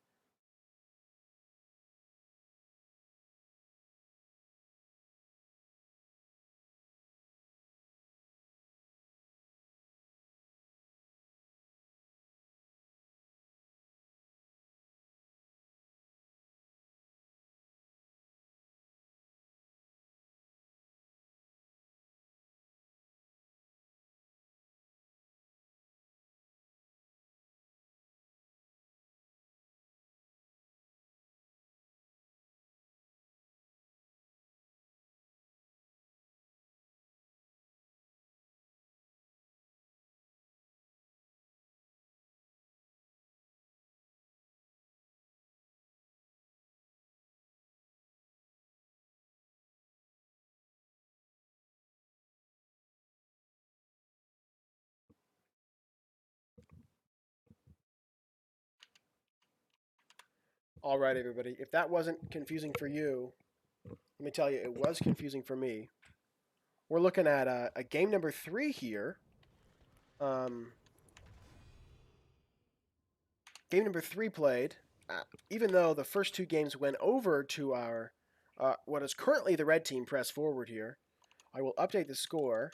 All right, everybody. If that wasn't confusing for you, let me tell you, it was confusing for me. We're looking at a game number 3 here. Game number 3 played. Even though the first 2 games went over to our what is currently the red team Press Forward here, I will update the score.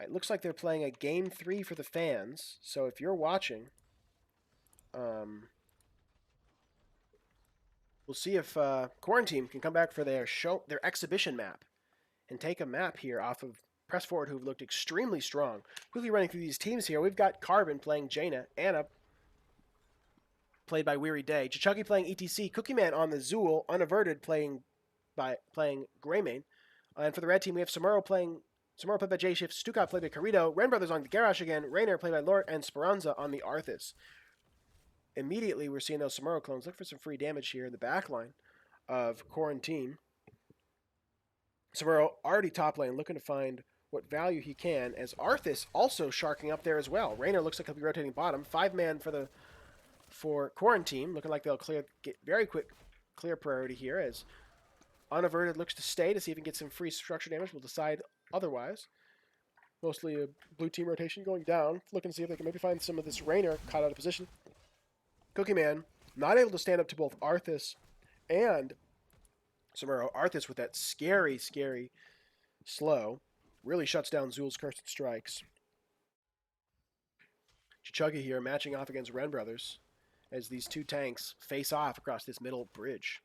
It looks like they're playing a game 3 for the fans. So if you're watching, we'll see if Quaranteam can come back for their exhibition map and take a map here off of Press Forward, who've looked extremely strong. Quickly running through these teams here, we've got Carbon playing Jaina, Anna played by Weary Day, Chichuggy playing ETC, Cookie Man on the Zool, Unaverted playing Greymane, and for the red team we have Samuro played by J-Shift, Stukov played by Carito, Ren Brothers on the Garrosh again, Rainer played by Lort, and Speranza on the Arthas. Immediately we're seeing those Samuro clones. Look for some free damage here in the back line of Quaranteam. Samuro already top lane, looking to find what value he can, as Arthas also sharking up there as well. Rainer looks like he'll be rotating bottom. 5-man for Quaranteam, looking like they'll get very quick clear priority here, as Unaverted looks to stay to see if he can get some free structure damage. We'll decide otherwise. Mostly a blue team rotation going down, looking to see if they can maybe find some of this Rainer caught out of position. Cookie Man not able to stand up to both Arthas and Samuro. Arthas with that scary slow really shuts down Zul's Cursed Strikes. Chichuggy here matching off against Ren Brothers as these two tanks face off across this middle bridge.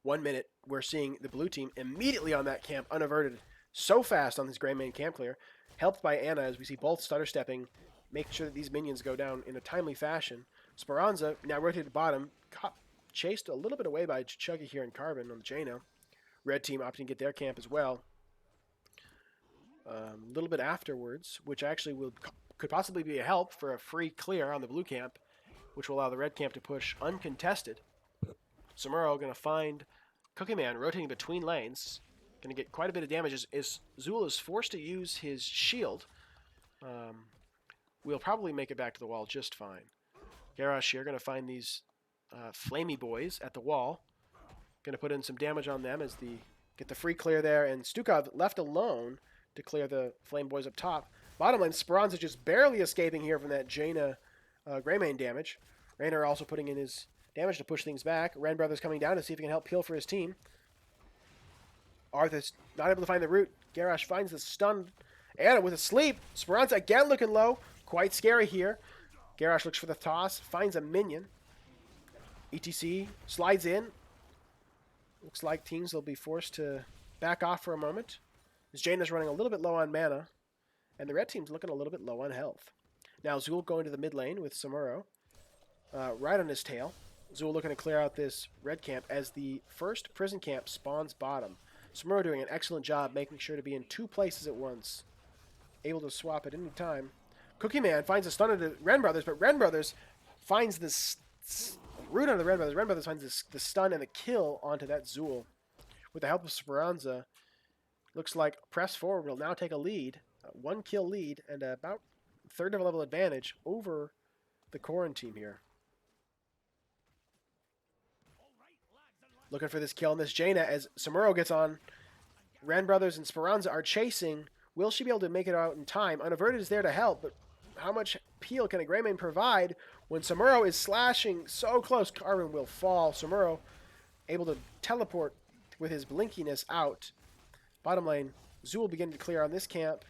1 minute, we're seeing the blue team immediately on that camp, Unaverted, so fast on this Greymane camp clear, helped by Anna as we see both stutter stepping, making sure that these minions go down in a timely fashion. Speranza now rotated bottom, chased a little bit away by Chichuggy here in Carbon on the Jaina. Red team opting to get their camp as well. A little bit afterwards, which actually could possibly be a help for a free clear on the blue camp, which will allow the red camp to push uncontested. Samuro going to find Cookie Man rotating between lanes. Going to get quite a bit of damage as Zul is forced to use his shield. We'll probably make it back to the wall just fine. Garrosh here going to find these flamey boys at the wall. Going to put in some damage on them as the get the free clear there, and Stukov left alone to clear the Flame Boys up top. Bottom lane, Speranza just barely escaping here from that Jaina Greymane damage. Raynor also putting in his damage to push things back. Ren Brothers coming down to see if he can help peel for his team. Arthas not able to find the root. Garrosh finds the stun. Anna with a sleep. Speranza again looking low. Quite scary here. Garrosh looks for the toss. Finds a minion. ETC slides in. Looks like teams will be forced to back off for a moment. As Jaina's running a little bit low on mana. And the red team's looking a little bit low on health. Now Zul going to the mid lane with Samuro. Right on his tail. Zul looking to clear out this red camp as the first prison camp spawns bottom. Samuro doing an excellent job making sure to be in two places at once. Able to swap at any time. Cookie Man finds a stun into Ren Brothers, but Ren Brothers finds this root onto the Ren Brothers. Ren Brothers finds the stun and the kill onto that Zul. With the help of Speranza, looks like Press Forward will now take a lead. One kill lead and about third of a level advantage over the Quaranteam here. Looking for this kill on this Jaina as Samuro gets on. Ren Brothers and Speranza are chasing. Will she be able to make it out in time? Unaverted is there to help, but how much peel can a Greymane provide when Samuro is slashing so close? Carvin will fall. Samuro able to teleport with his blinkiness out. Bottom lane, Zul beginning to clear on this camp.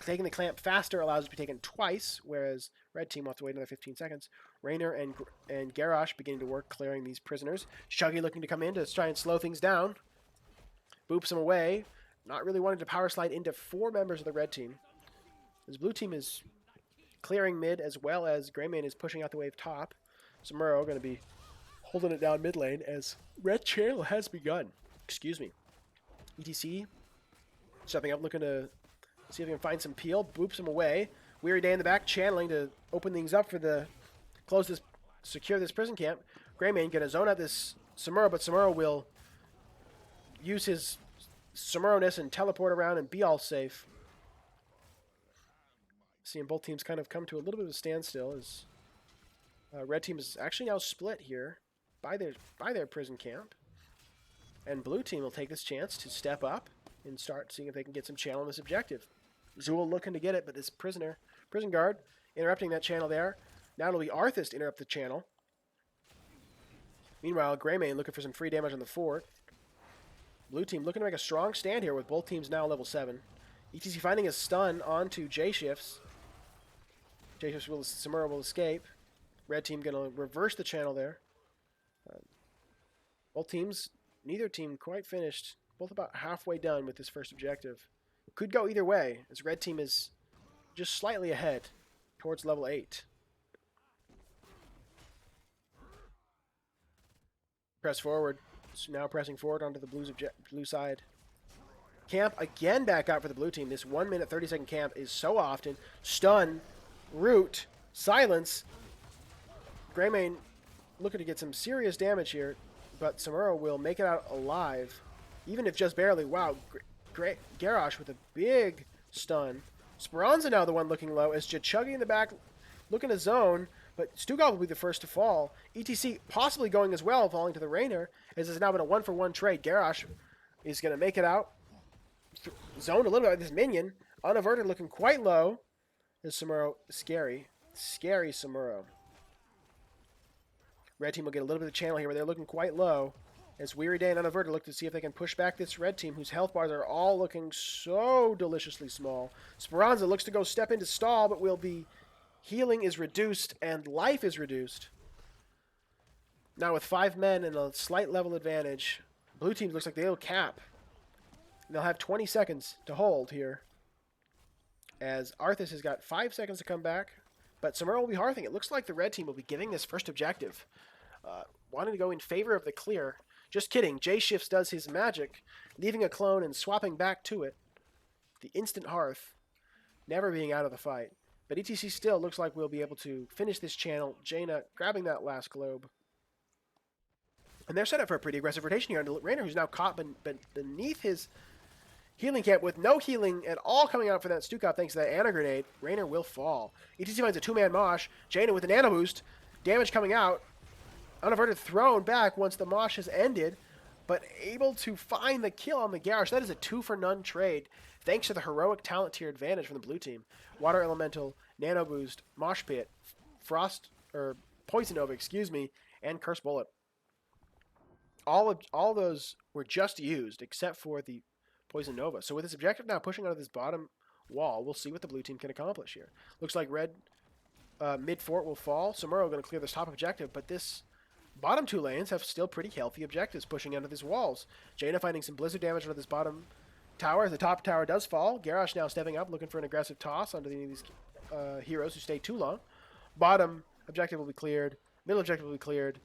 Taking the clamp faster allows it to be taken twice, whereas red team will have to wait another 15 seconds. Raynor and Garrosh beginning to work clearing these prisoners. Shuggy looking to come in to try and slow things down. Boops him away. Not really wanting to power slide into 4 members of the red team. This blue team is clearing mid as well as Greymane is pushing out the wave top. Samuro going to be holding it down mid lane as red channel has begun. Excuse me. ETC stepping up looking to see if he can find some peel. Boops him away. Weary Day in the back channeling to open things up for the secure this prison camp. Greymane going to zone out this Samuro, but Samuro will use his Samuro-ness and teleport around and be all safe. Seeing both teams kind of come to a little bit of a standstill as red team is actually now split here by their prison camp. And blue team will take this chance to step up and start seeing if they can get some channel on this objective. Zul looking to get it, but this prison guard interrupting that channel there. Now it'll be Arthas to interrupt the channel. Meanwhile, Greymane looking for some free damage on the fort. Blue team looking to make a strong stand here with both teams now level 7. ETC finding a stun onto J-Shifts. J-Shifts will, Samuro will escape. Red team going to reverse the channel there. Both teams, neither team quite finished. Both about halfway done with this first objective. Could go either way, as red team is just slightly ahead towards level 8. Press forward. So now pressing forward onto the blue side. Camp again back out for the blue team. This 1 minute 30-second camp is so often. Stun, root, silence. Greymane looking to get some serious damage here, but Samuro will make it out alive, even if just barely. Wow, great Garrosh with a big stun. Speranza now the one looking low as Chuggy in the back looking to zone, but Stugov will be the first to fall. ETC possibly going as well, falling to the Raynor, as it's now been a 1-for-1 trade. Garrosh is going to make it out. Zoned a little bit by this minion. Unaverted looking quite low. As Samuro, scary Samuro. Red team will get a little bit of channel here, but they're looking quite low. As Weary Day and Unaverted look to see if they can push back this red team, whose health bars are all looking so deliciously small. Speranza looks to go step into stall, but will be... Healing is reduced, and life is reduced. Now with 5 men and a slight level advantage, blue team looks like they'll cap. And they'll have 20 seconds to hold here. As Arthas has got 5 seconds to come back, but Samuro will be hearthing. It looks like the red team will be giving this first objective. Wanting to go in favor of the clear. Just kidding. J-Shifts does his magic, leaving a clone and swapping back to it. The instant hearth, never being out of the fight. But ETC still looks like we'll be able to finish this channel. Jaina grabbing that last globe. And they're set up for a pretty aggressive rotation here. And Raynor, who's now caught beneath his healing camp with no healing at all coming out for that Stukov thanks to that Ana grenade. Raynor will fall. ETC finds a 2-man mosh. Jaina with an Ana boost. Damage coming out. Unaverted thrown back once the mosh has ended. but able to find the kill on the Garrosh. That is a 2-for-none trade, thanks to the heroic talent tier advantage from the blue team. Water Elemental, Nano Boost, Mosh Pit, Frost, or Poison Nova, excuse me, and Curse Bullet. All those were just used, except for the Poison Nova. So with this objective now pushing out of this bottom wall, we'll see what the blue team can accomplish here. Looks like red mid fort will fall. Samuro going to clear this top objective, but this bottom two lanes have still pretty healthy objectives pushing out of these walls. Jaina finding some blizzard damage onto this bottom tower as the top tower does fall. Garrosh now stepping up, looking for an aggressive toss onto these heroes who stay too long. Bottom objective will be cleared. Middle objective will be cleared.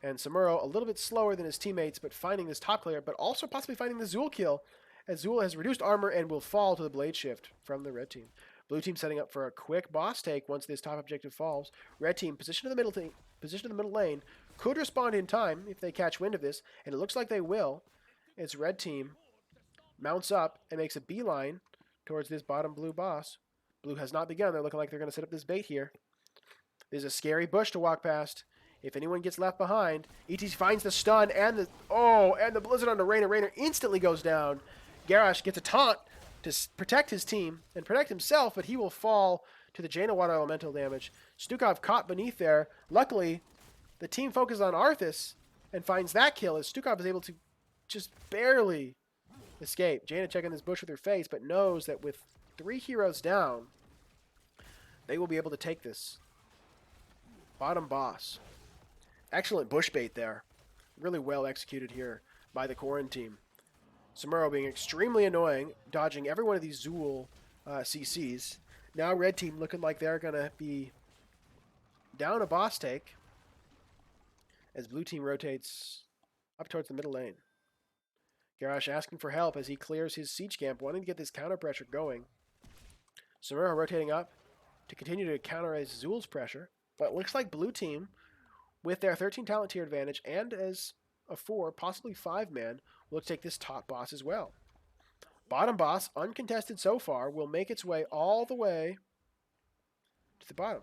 And Samuro a little bit slower than his teammates, but finding this top clear, but also possibly finding the Zool kill, as Zool has reduced armor and will fall to the blade shift from the red team. Blue team setting up for a quick boss take once this top objective falls. Red team position in the middle lane, could respond in time if they catch wind of this, and it looks like they will. As red team mounts up and makes a beeline towards this bottom blue boss. Blue has not begun. They're looking like they're going to set up this bait here. There's a scary bush to walk past. If anyone gets left behind, ETC finds the stun and the blizzard on the Rainer. Rainer instantly goes down. Garrosh gets a taunt to protect his team and protect himself, but he will fall to the Jaina Water Elemental damage. Stukov caught beneath there. Luckily, the team focuses on Arthas and finds that kill as Stukov is able to just barely escape. Jaina checking this bush with her face, but knows that with 3 heroes down, they will be able to take this bottom boss. Excellent bush bait there. Really well executed here by the Quaranteam. Samuro being extremely annoying, dodging every one of these Zool CCs. Now red team looking like they're going to be down a boss take as blue team rotates up towards the middle lane. Garrosh asking for help as he clears his siege camp, wanting to get this counter pressure going. Samuro rotating up to continue to counterace Zool's pressure, but it looks like blue team, with their 13 talent tier advantage and as a 4, possibly 5-man, will take this top boss as well. Bottom boss, uncontested so far, will make its way all the way to the bottom.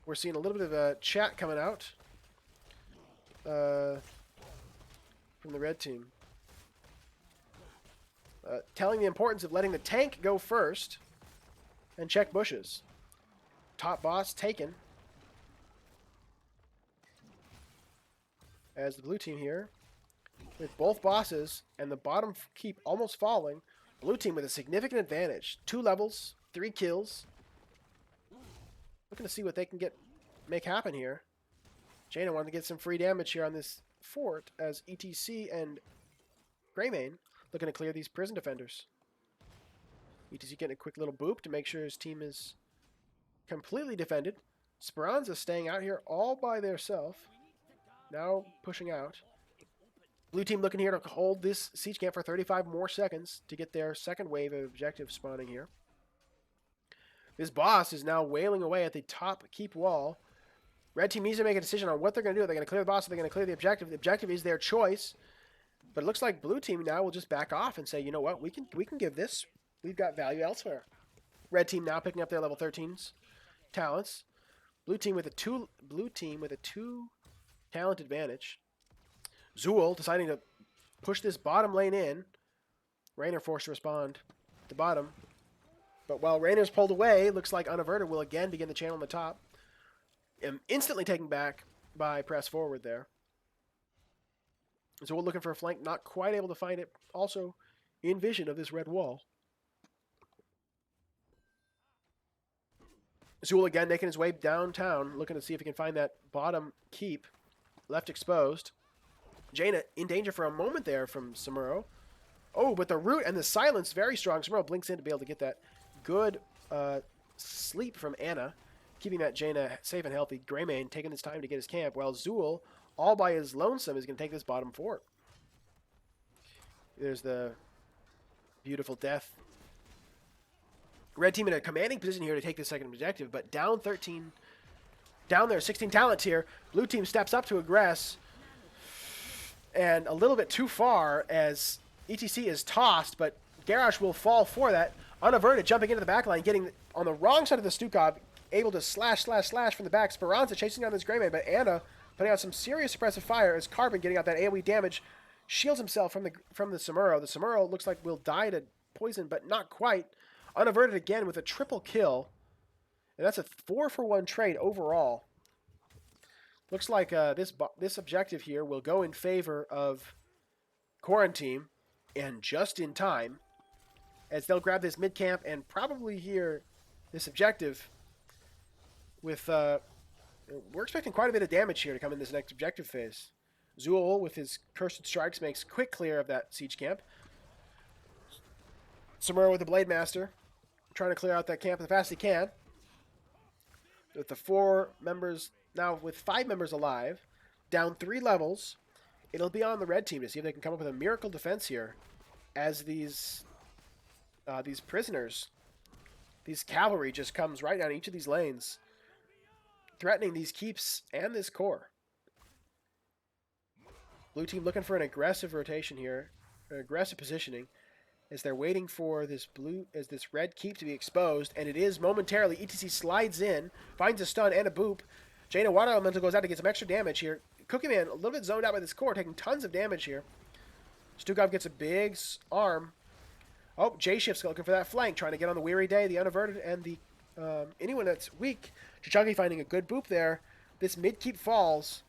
We're seeing a little bit of a chat coming out from the red team. Telling the importance of letting the tank go first and check bushes. Top boss taken. As the blue team here, with both bosses and the bottom keep almost falling, blue team with a significant advantage. 2 levels, 3 kills. Looking to see what they can make happen here. Jaina wanted to get some free damage here on this fort as ETC and Greymane looking to clear these prison defenders. ETC getting a quick little boop to make sure his team is completely defended. Speranza staying out here all by theirself. Now pushing out. Blue team looking here to hold this siege camp for 35 more seconds to get their second wave of objectives spawning here. This boss is now wailing away at the top keep wall. Red team needs to make a decision on what they're going to do. Are they going to clear the boss or are they going to clear the objective? The objective is their choice. But it looks like blue team now will just back off and say, you know what, we can give this. We've got value elsewhere. Red team now picking up their level 13s talents. Blue team with a 2 talent advantage. Zool deciding to push this bottom lane in. Rainer forced to respond at the bottom. But while Rainer's pulled away, looks like Unaverted will again begin the channel on the top. Instantly taken back by press forward there. Zool looking for a flank, not quite able to find it. Also in vision of this red wall. Zool again making his way downtown, looking to see if he can find that bottom keep left exposed. Jaina in danger for a moment there from Samuro. Oh, but the root and the silence very strong. Samuro blinks in to be able to get that good sleep from Anna, keeping that Jaina safe and healthy. Greymane taking his time to get his camp, while Zool, all by his lonesome, is going to take this bottom fort. There's the beautiful death. Red team in a commanding position here to take the second objective, but down 13, down there, 16 talent tier. Blue team steps up to aggress, and a little bit too far as ETC is tossed, but Garrosh will fall for that. Unaverted, jumping into the backline, getting on the wrong side of the Stukov, able to slash from the back. Speranza chasing down this Greymane, but Anna putting out some serious suppressive fire as Carbon, getting out that AoE damage, shields himself from the Samuro. The Samuro looks like will die to poison, but not quite. Unaverted again with a triple kill. And that's a 4-for-1 trade overall. Looks like this objective here will go in favor of Quaranteam, and just in time, as they'll grab this mid camp and probably here this objective with we're expecting quite a bit of damage here to come in this next objective phase. Zool with his cursed strikes makes quick clear of that siege camp. Samura with the Blade Master trying to clear out that camp as fast as he can. With the 4 members now with 5 members alive, down 3 levels, it'll be on the red team to see if they can come up with a miracle defense here, as these prisoners, these cavalry just comes right down each of these lanes, threatening these keeps and this core. Blue team looking for an aggressive rotation here, an aggressive positioning, as they're waiting for this red keep to be exposed, and it is momentarily. ETC slides in, finds a stun and a boop. Jaina Water Elemental goes out to get some extra damage here. Cookie Man a little bit zoned out by this core, taking tons of damage here. Stukov gets a big arm. Oh, J-Shift's looking for that flank, trying to get on the Weary Day, the Unaverted, and the anyone that's weak. Chichangi finding a good boop there. This mid-keep falls.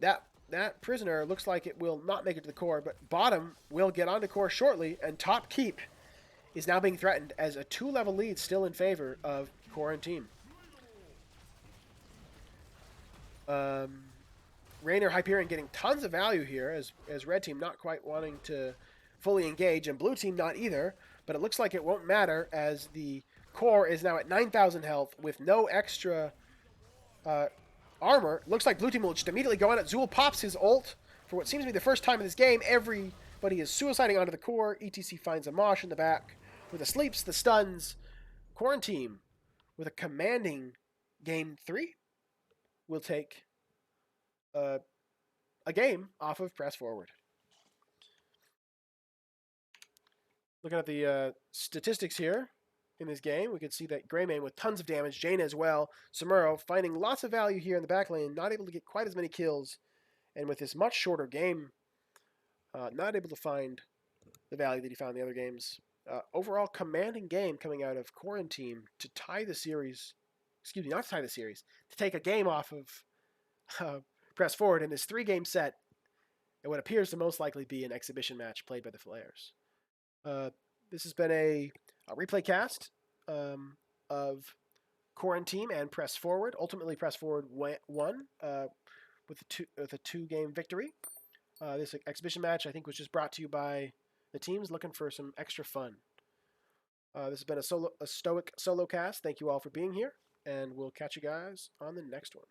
That prisoner looks like it will not make it to the core, but bottom will get onto core shortly, and top keep is now being threatened as a 2-level lead still in favor of Quaranteam. Rainer Hyperion getting tons of value here as red team not quite wanting to fully engage, and blue team not either, but it looks like it won't matter as the core is now at 9,000 health with no extra armor. Looks like blue team will just immediately go on it. Zool pops his ult for what seems to be the first time in this game. Everybody is suiciding onto the core. ETC finds a mosh in the back with the sleeps, the stuns. Quaranteam with a commanding game 3 will take a game off of press forward. Looking at the statistics here in this game, we can see that Greymane with tons of damage, Jaina as well, Samuro finding lots of value here in the back lane, not able to get quite as many kills, and with this much shorter game, not able to find the value that he found in the other games. Overall, commanding game coming out of Quaranteam to tie the series, excuse me, not to tie the series, to take a game off of press forward in this 3-game set, and what appears to most likely be an exhibition match played by the Flares. This has been a replay cast of Quaranteam and Press Forward. Ultimately, Press Forward won with a 2-game victory. This exhibition match, I think, was just brought to you by the teams looking for some extra fun. This has been a stoic solo cast. Thank you all for being here, and we'll catch you guys on the next one.